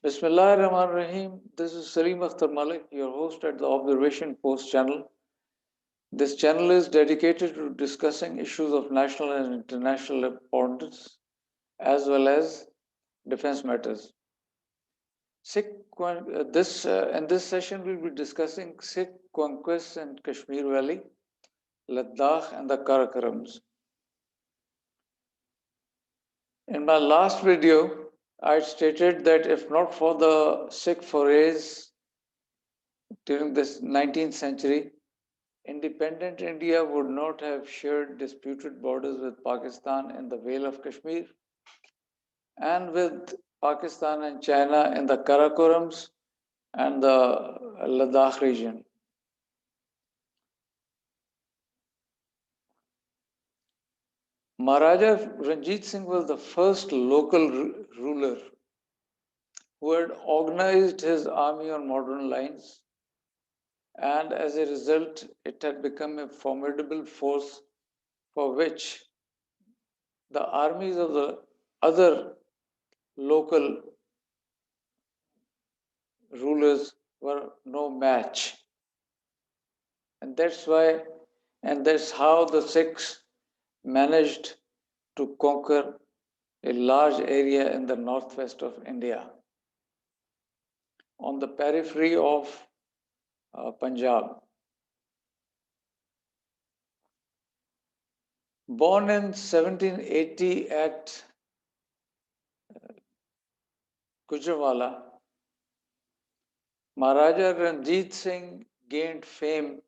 Bismillahirrahmanirrahim. This is Salim Akhtar Malik, your host at the Observation Post channel. This channel is dedicated to discussing issues of national and international importance as well as defense matters. In this session, we'll be discussing Sikh conquests in Kashmir Valley, Ladakh, and the Karakorams. In my last video, I stated that if not for the Sikh forays during this 19th century, independent India would not have shared disputed borders with Pakistan in the Vale of Kashmir and with Pakistan and China in the Karakorams and the Ladakh region. Maharaja Ranjit Singh was the first local ruler who had organized his army on modern lines, and as a result, it had become a formidable force for which the armies of the other local rulers were no match. And that's how the Sikhs managed to conquer a large area in the northwest of India on the periphery of Punjab. Born in 1780 at Gujranwala, Maharaja Ranjit Singh gained fame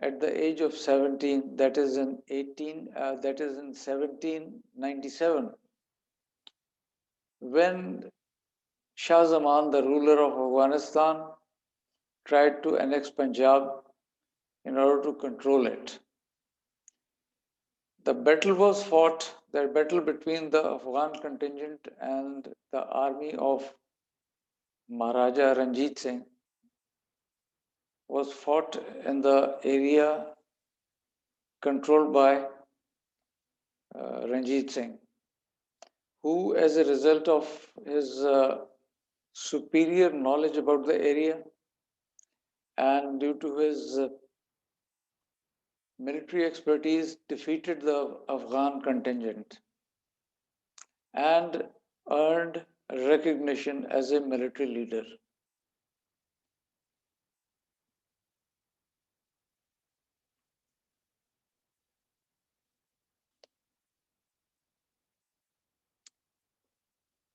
at the age of 17, that is in 1797, when Shah Zaman, the ruler of Afghanistan, tried to annex Punjab in order to control it. The battle between the Afghan contingent and the army of Maharaja Ranjit Singh was fought in the area controlled by Ranjit Singh, who, as a result of his superior knowledge about the area and due to his military expertise, defeated the Afghan contingent and earned recognition as a military leader.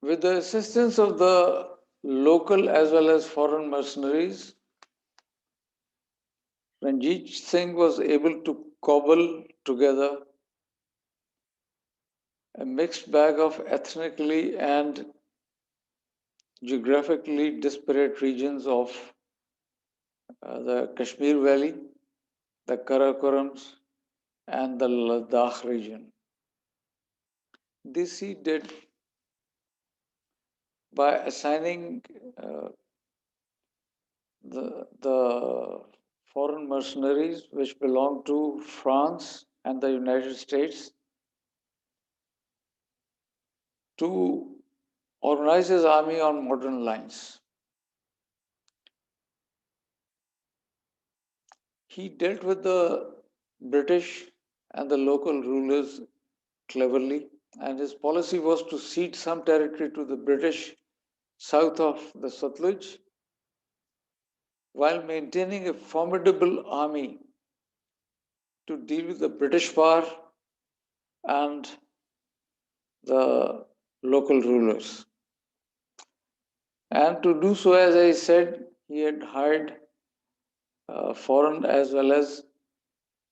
With the assistance of the local as well as foreign mercenaries, Ranjit Singh was able to cobble together a mixed bag of ethnically and geographically disparate regions of the Kashmir Valley, the Karakorams, and the Ladakh region. This he did by assigning the foreign mercenaries which belonged to France and the United States to organize his army on modern lines. He dealt with the British and the local rulers cleverly, and his policy was to cede some territory to the British south of the Satluj while maintaining a formidable army to deal with the British power and the local rulers. And to do so, as I said, he had hired foreign as well as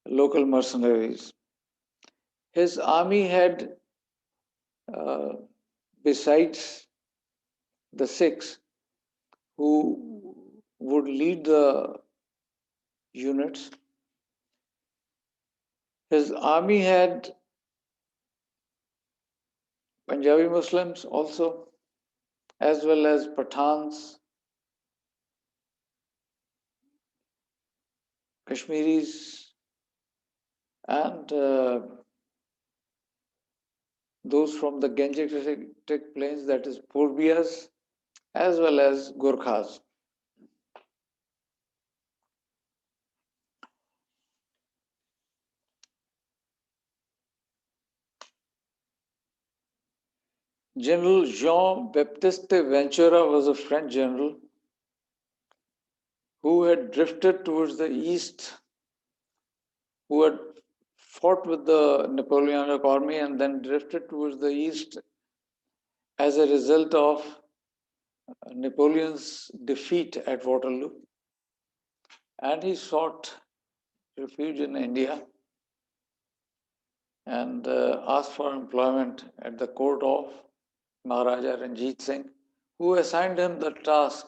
local mercenaries. His army had, besides the Sikhs, who would lead the units, his army had Punjabi Muslims also, as well as Pathans, Kashmiris, and those from the Gangetic plains, that is Purbias, as well as Gurkhas. General Jean-Baptiste Ventura was a French general who had drifted towards the east, who had fought with the Napoleonic army and then drifted towards the east as a result of Napoleon's defeat at Waterloo. And he sought refuge in India and asked for employment at the court of Maharaja Ranjit Singh, who assigned him the task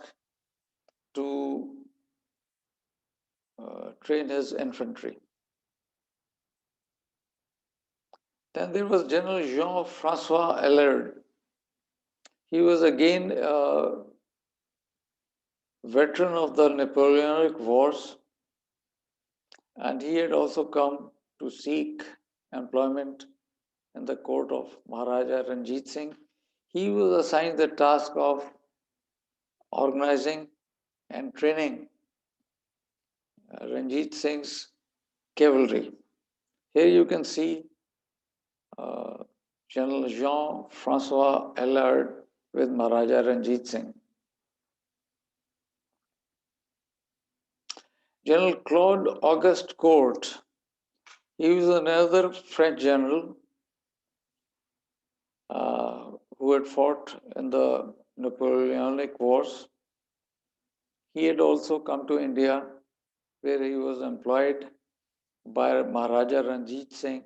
to train his infantry. Then there was General Jean-Francois Allard. He was again a veteran of the Napoleonic Wars, and he had also come to seek employment in the court of Maharaja Ranjit Singh. He was assigned the task of organizing and training Ranjit Singh's cavalry. Here you can see General Jean-Francois Allard with Maharaja Ranjit Singh. General Claude Auguste Court, he was another French general who had fought in the Napoleonic Wars. He had also come to India, where he was employed by Maharaja Ranjit Singh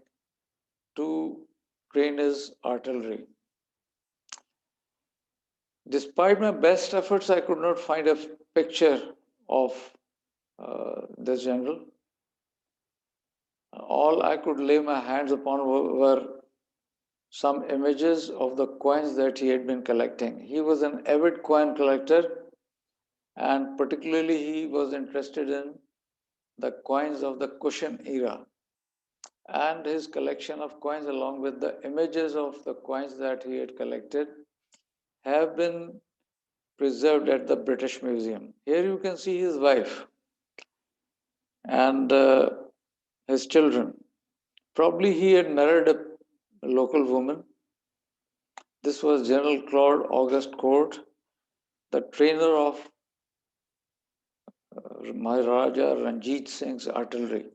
to train his artillery. Despite my best efforts, I could not find a picture of this general. All I could lay my hands upon were some images of the coins that he had been collecting. He was an avid coin collector, and particularly he was interested in the coins of the Kushan era. And his collection of coins, along with the images of the coins that he had collected, have been preserved at the British Museum. Here you can see his wife and his children. Probably he had married a local woman. This was General Claude Auguste Court, the trainer of Maharaja Ranjit Singh's artillery.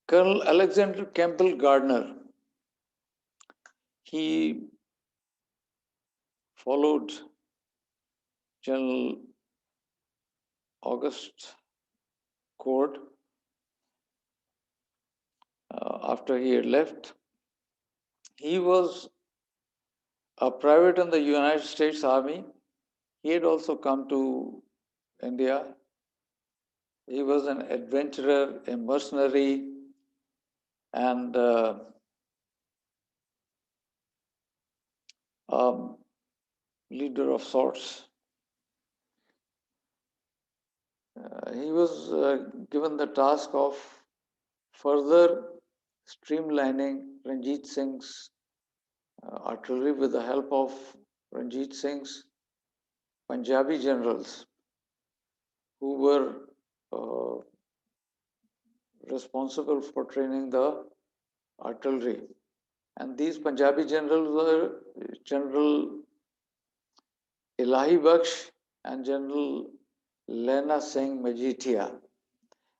Colonel Alexander Campbell Gardner, he followed General Auguste Court after he had left. He was a private in the United States Army. He had also come to India. He was an adventurer, a mercenary, and leader of sorts. He was given the task of further streamlining Ranjit Singh's artillery with the help of Ranjit Singh's Punjabi generals who were responsible for training the artillery. And these Punjabi generals were General Ilahi Baksh and General Lena Singh Majithia.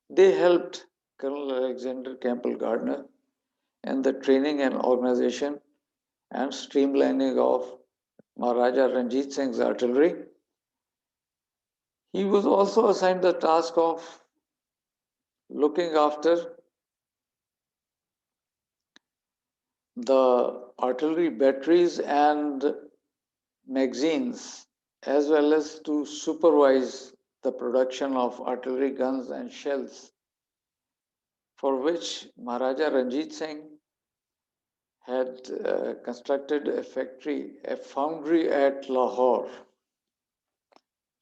They helped Colonel Alexander Campbell Gardner in the training and organization and streamlining of Maharaja Ranjit Singh's artillery. He was also assigned the task of looking after the artillery batteries and magazines, as well as to supervise the production of artillery guns and shells, for which Maharaja Ranjit Singh had constructed a factory, a foundry at Lahore.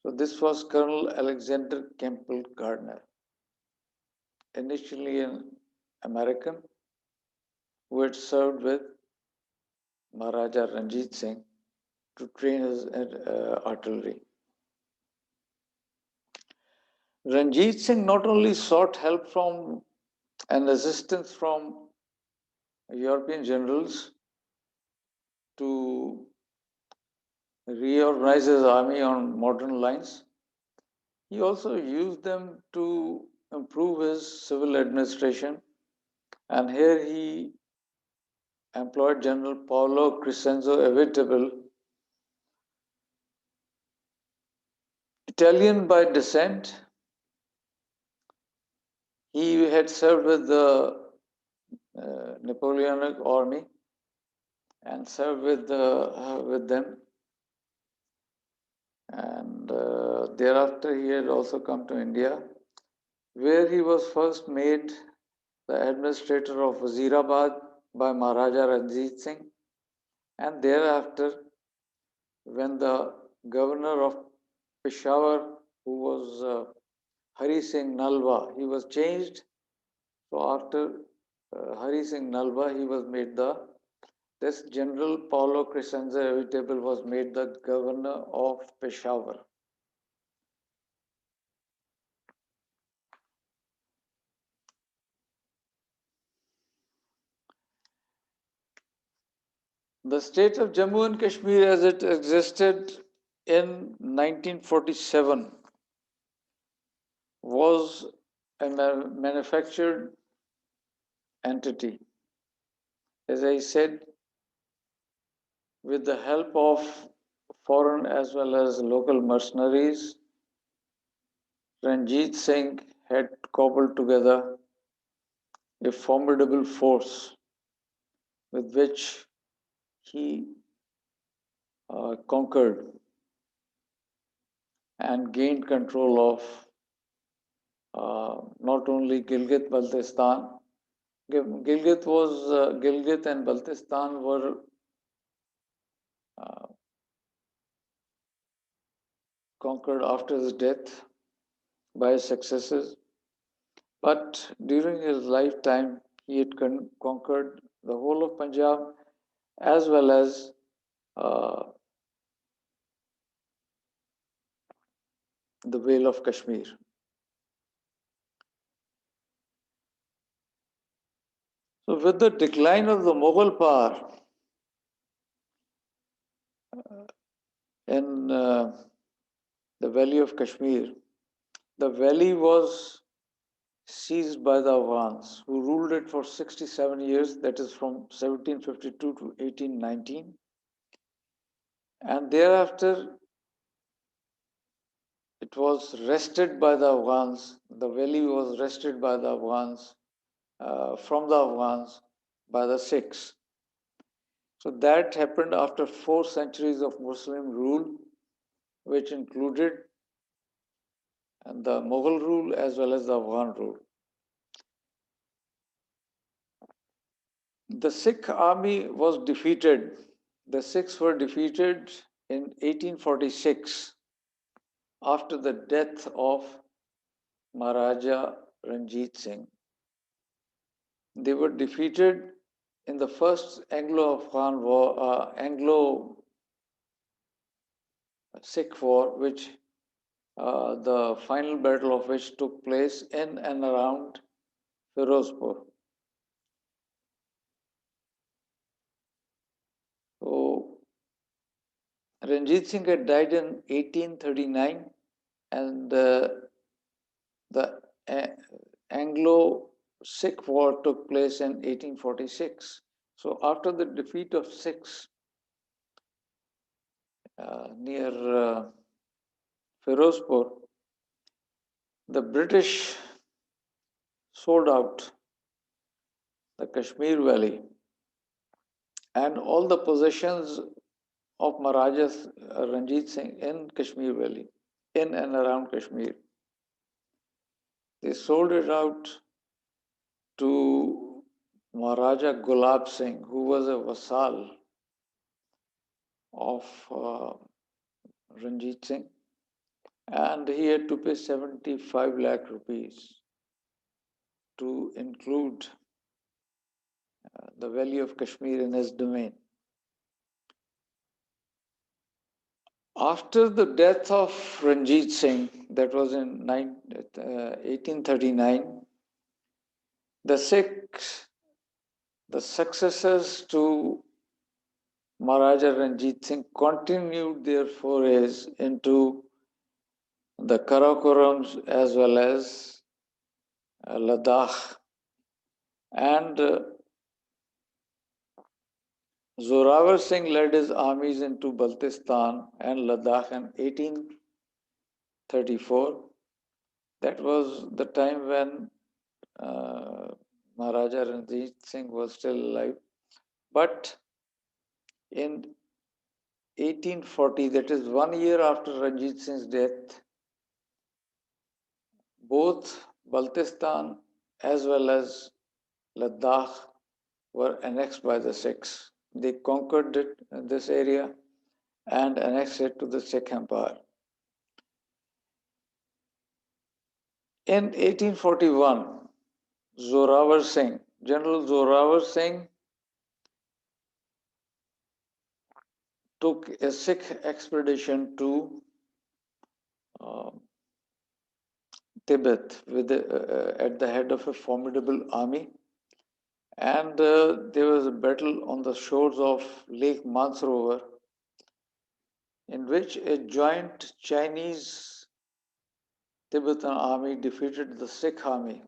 So this was Colonel Alexander Campbell Gardner, initially an American who had served with Maharaja Ranjit Singh to train his artillery. Ranjit Singh not only sought help from and assistance from European generals to reorganize his army on modern lines, he also used them to improve his civil administration. And here he employed General Paolo Crescenzo Evitable, Italian by descent. He had served with the Napoleonic army and served with them. And thereafter, he had also come to India, where he was first made the administrator of Wazirabad by Maharaja Ranjit Singh. And thereafter, when the governor of Peshawar, who was Hari Singh Nalwa, he was changed. So after Hari Singh Nalwa, he was made this General Paulo Crescenzo Evitable was made the governor of Peshawar. The state of Jammu and Kashmir as it existed in 1947 was a manufactured entity. As I said, with the help of foreign as well as local mercenaries, Ranjit Singh had cobbled together a formidable force with which he conquered and gained control of not only Gilgit-Baltistan. Gilgit and Baltistan were uh, conquered after his death by his successors. But during his lifetime, he had conquered the whole of Punjab as well as uh, the Vale of Kashmir. So, with the decline of the Mughal power in the valley of Kashmir, the valley was seized by the Afghans, who ruled it for 67 years, that is from 1752 to 1819. And thereafter, it was wrested by the Afghans. The valley was wrested by the Afghans, from the Afghans by the Sikhs. So that happened after 4 centuries of Muslim rule, which included the Mughal rule as well as the Afghan rule. The Sikh army was defeated. The Sikhs were defeated in 1846 after the death of Maharaja Ranjit Singh. They were defeated in the first Anglo-Afghan war, Anglo-Sikh war, which the final battle of which took place in and around Firozpur. So Ranjit Singh had died in 1839, and the Anglo-Sikh War took place in 1846. So after the defeat of Sikhs near Firozpur, the British sold out the Kashmir Valley and all the possessions of Maharaja Ranjit Singh in Kashmir Valley, in and around Kashmir. They sold it out to Maharaja Gulab Singh, who was a vassal of Ranjit Singh, and he had to pay 75 lakh rupees to include the valley of Kashmir in his domain. After the death of Ranjit Singh, that was in 1839, the Sikhs, the successors to Maharaja Ranjit Singh, continued their forays into the Karakorams as well as Ladakh, and Zorawar Singh led his armies into Baltistan and Ladakh in 1834. That was the time when Maharaja Ranjit Singh was still alive. But in 1840, that is 1 year after Ranjit Singh's death, both Baltistan as well as Ladakh were annexed by the Sikhs. They conquered this area and annexed it to the Sikh Empire. In 1841, Zorawar Singh, General Zorawar Singh, took a Sikh expedition to uh, Tibet at the head of a formidable army. And there was a battle on the shores of Lake Mansarovar in which a joint Chinese Tibetan army defeated the Sikh army.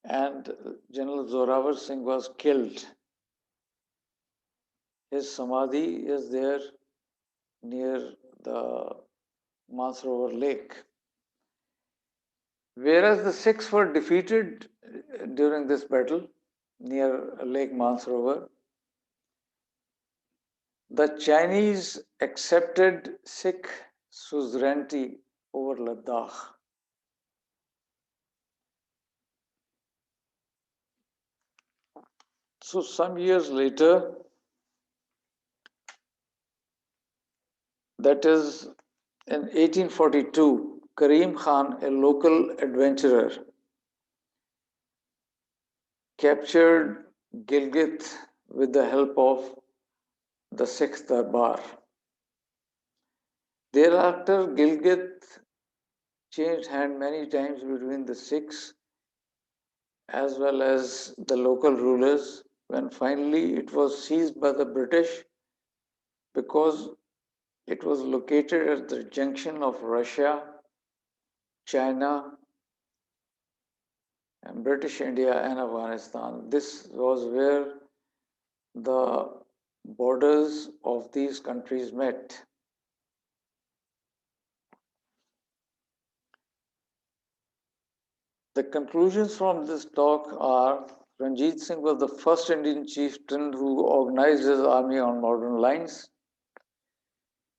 And General Zorawar Singh was killed. His samadhi is there near the Mansarovar Lake. Whereas the Sikhs were defeated during this battle near Lake Mansarovar, the Chinese accepted Sikh suzerainty over Ladakh. So some years later, that is in 1842, Karim Khan, a local adventurer, captured Gilgit with the help of the Sikh Darbar. Thereafter, Gilgit changed hand many times between the Sikhs as well as the local rulers, when finally it was seized by the British because it was located at the junction of Russia, China, and British India and Afghanistan. This was where the borders of these countries met. The conclusions from this talk are: Ranjit Singh was the first Indian chieftain who organized his army on modern lines.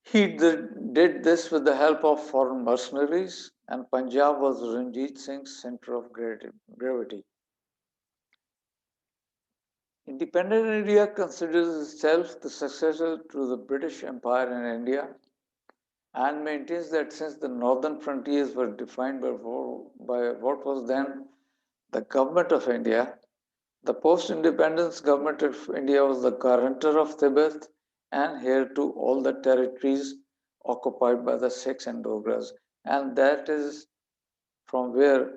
He did this with the help of foreign mercenaries, and Punjab was Ranjit Singh's center of gravity. Independent India considers itself the successor to the British Empire in India and maintains that since the northern frontiers were defined by what was then the government of India, the post-independence government of India was the guarantor of Tibet and heir to all the territories occupied by the Sikhs and Dogras. And that is from where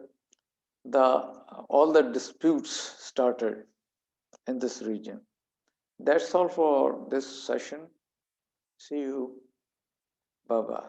all the disputes started in this region. That's all for this session. See you. Bye-bye.